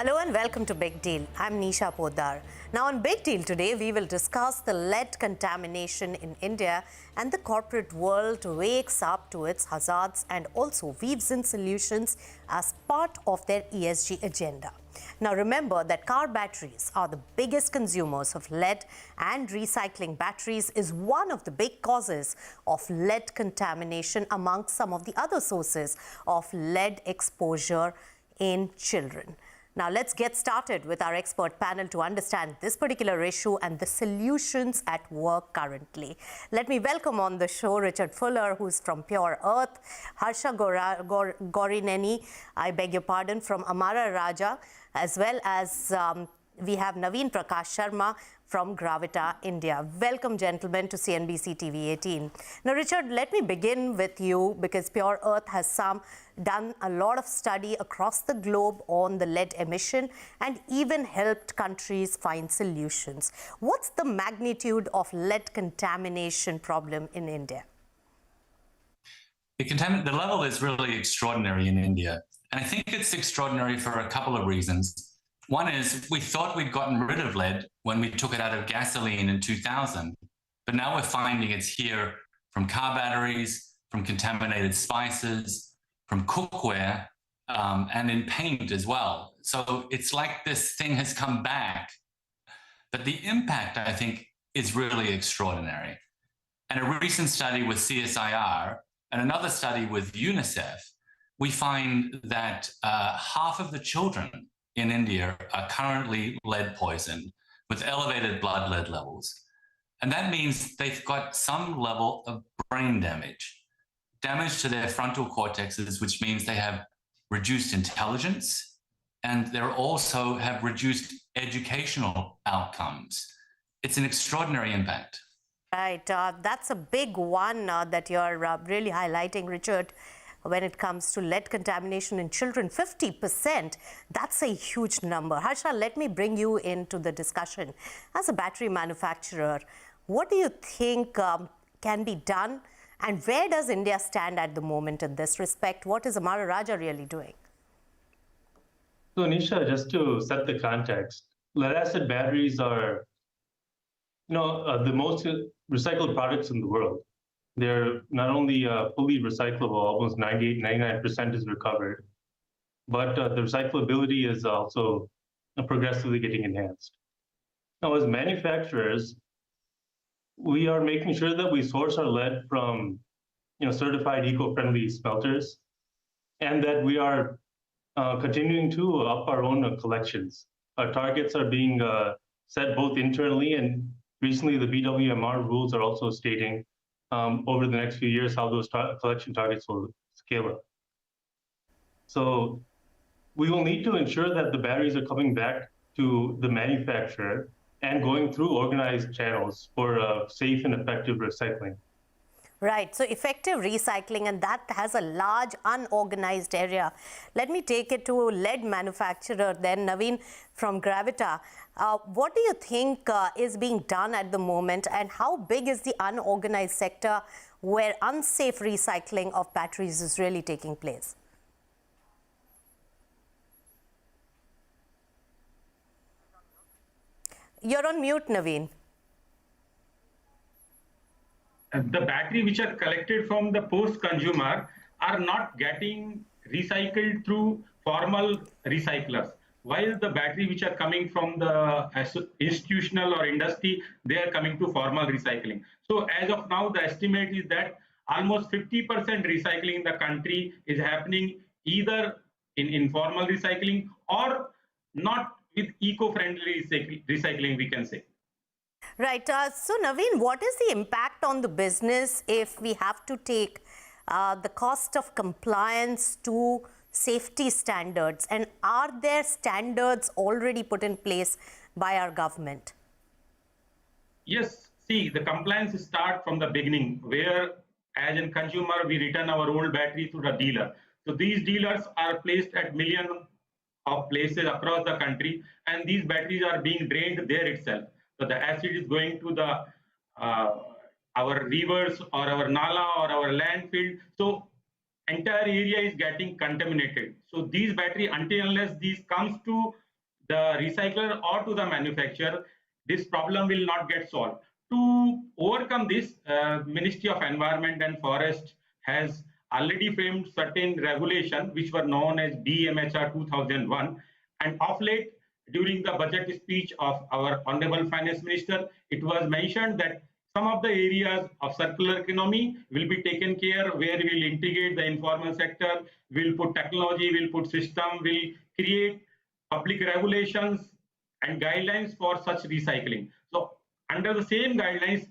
Hello and welcome to Big Deal. I'm Nisha Poddar. Now on Big Deal today, we will discuss the lead contamination in India, and the corporate world wakes up to its hazards and also weaves in solutions as part of their ESG agenda. Now remember that car batteries are the biggest consumers of lead, and recycling batteries is one of the big causes of lead contamination among some of the other sources of lead exposure in children. Now let's get started with our expert panel to understand this particular issue and the solutions at work currently. Let me welcome on the show Richard Fuller, who's from Pure Earth, Harsha Gorineni, I beg your pardon, from Amara Raja, as well as we have Naveen Prakash Sharma from Gravita, India. Welcome, gentlemen, to CNBC TV18. Now, Richard, let me begin with you because Pure Earth has done a lot of study across the globe on the lead emission and even helped countries find solutions. What's the magnitude of lead contamination problem in India? The level is really extraordinary in India. And I think it's extraordinary for a couple of reasons. One is we thought we'd gotten rid of lead when we took it out of gasoline in 2000, but now we're finding it's here from car batteries, from contaminated spices, from cookware, and in paint as well. So it's like this thing has come back, but the impact, I think, is really extraordinary. And a recent study with CSIR and another study with UNICEF, we find that half of the children in India are currently lead poisoned with elevated blood lead levels. And that means they've got some level of brain damage to their frontal cortexes, which means they have reduced intelligence, and they also have reduced educational outcomes. It's an extraordinary impact. Right, that's a big one that you're really highlighting, Richard. When it comes to lead contamination in children, 50%, that's a huge number. Harsha, let me bring you into the discussion. As a battery manufacturer, what do you think can be done, and where does India stand at the moment in this respect? What is Amara Raja really doing? So Nisha, just to set the context, lead acid batteries are the most recycled products in the world. They're not only fully recyclable, almost 99% is recovered, but the recyclability is also progressively getting enhanced. Now, as manufacturers, we are making sure that we source our lead from certified eco-friendly smelters, and that we are continuing to up our own collections. Our targets are being set both internally, and recently the BWMR rules are also stating over the next few years how those collection targets will scale up. So we will need to ensure that the batteries are coming back to the manufacturer and going through organized channels for safe and effective recycling. Right, so effective recycling, and that has a large unorganized area. Let me take it to lead manufacturer then, Naveen from Gravita. What do you think is being done at the moment, and how big is the unorganized sector where unsafe recycling of batteries is really taking place? You're on mute, Naveen. The battery which are collected from the post-consumer are not getting recycled through formal recyclers, while the battery which are coming from the institutional or industry, they are coming to formal recycling. So as of now, the estimate is that almost 50% recycling in the country is happening either in informal recycling or not with eco-friendly recycling, we can say. Right. So, Naveen, what is the impact on the business if we have to take the cost of compliance to safety standards? And are there standards already put in place by our government? Yes. See, the compliance starts from the beginning, where as a consumer, we return our old battery to the dealer. So these dealers are placed at millions of places across the country, and these batteries are being drained there itself. So the acid is going to the our rivers or our nala or our landfill. So entire area is getting contaminated. So these battery, until unless these comes to the recycler or to the manufacturer, this problem will not get solved. To overcome this, Ministry of Environment and Forest has already framed certain regulations which were known as BMHR 2001. And of late, during the budget speech of our Honorable Finance Minister, it was mentioned that some of the areas of circular economy will be taken care, where we will integrate the informal sector, we'll put technology, we'll put system, we'll create public regulations and guidelines for such recycling. So under the same guidelines,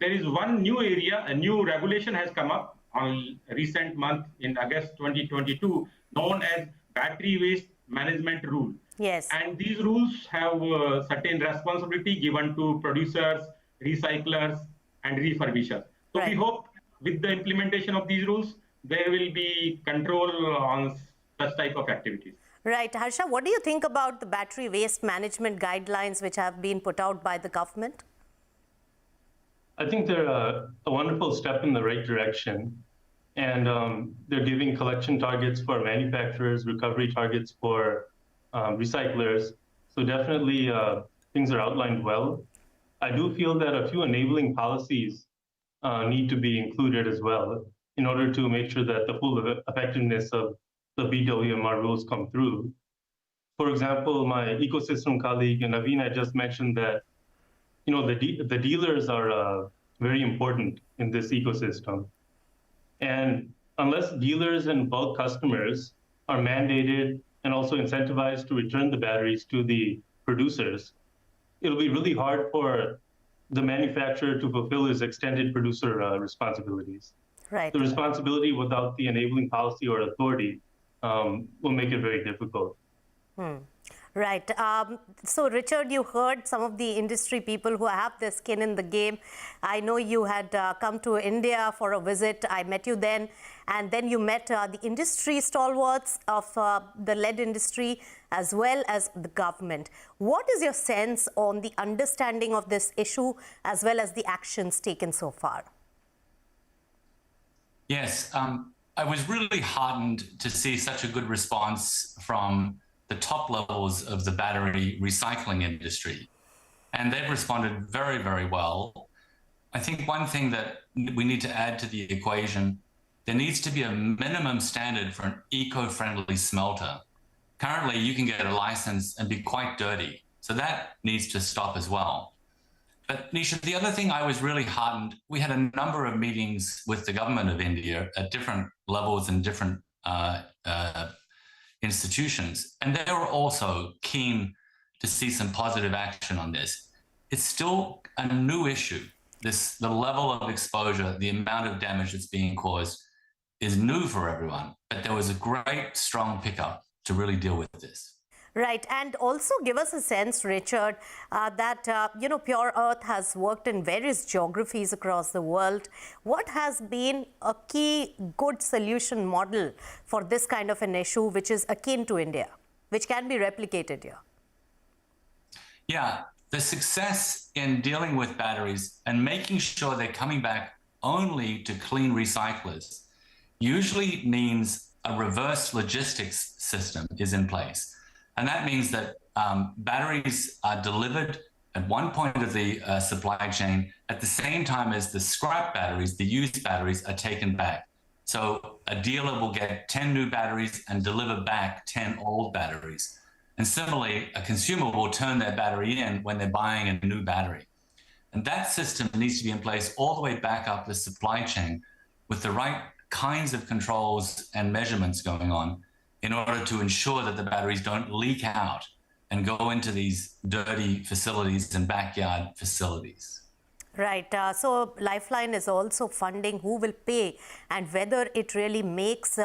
there is one new area, a new regulation has come up on recent month in August 2022, known as Battery Waste Management Rule. Yes. And these rules have certain responsibility given to producers, recyclers, and refurbishers. So Right. we hope with the implementation of these rules, there will be control on such type of activities. Right. Harsha, what do you think about the battery waste management guidelines which have been put out by the government? I think they're a wonderful step in the right direction. And they're giving collection targets for manufacturers, recovery targets for recyclers. So definitely things are outlined well. I do feel that a few enabling policies need to be included as well in order to make sure that the full effectiveness of the BWMR rules come through. For example, my ecosystem colleague Naveen just mentioned that the dealers are very important in this ecosystem. And unless dealers and bulk customers are mandated and also incentivized to return the batteries to the producers, it'll be really hard for the manufacturer to fulfill his extended producer responsibilities. Right. The responsibility without the enabling policy or authority will make it very difficult. Right. So, Richard, you heard some of the industry people who have their skin in the game. I know you had come to India for a visit. I met you then. And then you met the industry stalwarts of the lead industry as well as the government. What is your sense on the understanding of this issue as well as the actions taken so far? Yes, I was really heartened to see such a good response from the top levels of the battery recycling industry. And they've responded very, very well. I think one thing that we need to add to the equation, there needs to be a minimum standard for an eco-friendly smelter. Currently, you can get a license and be quite dirty. So that needs to stop as well. But Nisha, the other thing I was really heartened, we had a number of meetings with the government of India at different levels and different institutions, and they were also keen to see some positive action on this. It's still a new issue. The level of exposure, the amount of damage that's being caused is new for everyone, but there was a great, strong pickup to really deal with this. Right. And also give us a sense, Richard, that, Pure Earth has worked in various geographies across the world. What has been a key good solution model for this kind of an issue, which is akin to India, which can be replicated here? Yeah, the success in dealing with batteries and making sure they're coming back only to clean recyclers usually means a reverse logistics system is in place. And that means that batteries are delivered at one point of the supply chain at the same time as the scrap batteries, the used batteries, are taken back. So a dealer will get 10 new batteries and deliver back 10 old batteries. And similarly, a consumer will turn their battery in when they're buying a new battery. And that system needs to be in place all the way back up the supply chain with the right kinds of controls and measurements going on in order to ensure that the batteries don't leak out and go into these dirty facilities and backyard facilities. Right. So Lifeline is also funding who will pay and whether it really makes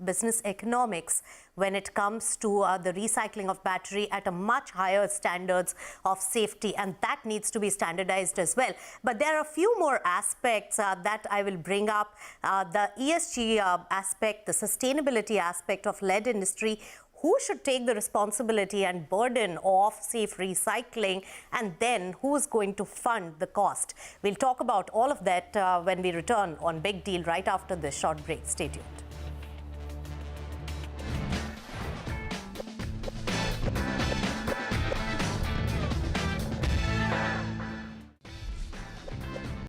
business economics when it comes to the recycling of battery at a much higher standards of safety, and that needs to be standardized as well. But there are a few more aspects that I will bring up. The ESG aspect, the sustainability aspect of lead industry. Who should take the responsibility and burden of safe recycling, and then who's going to fund the cost? We'll talk about all of that when we return on Big Deal right after this short break. Stay tuned.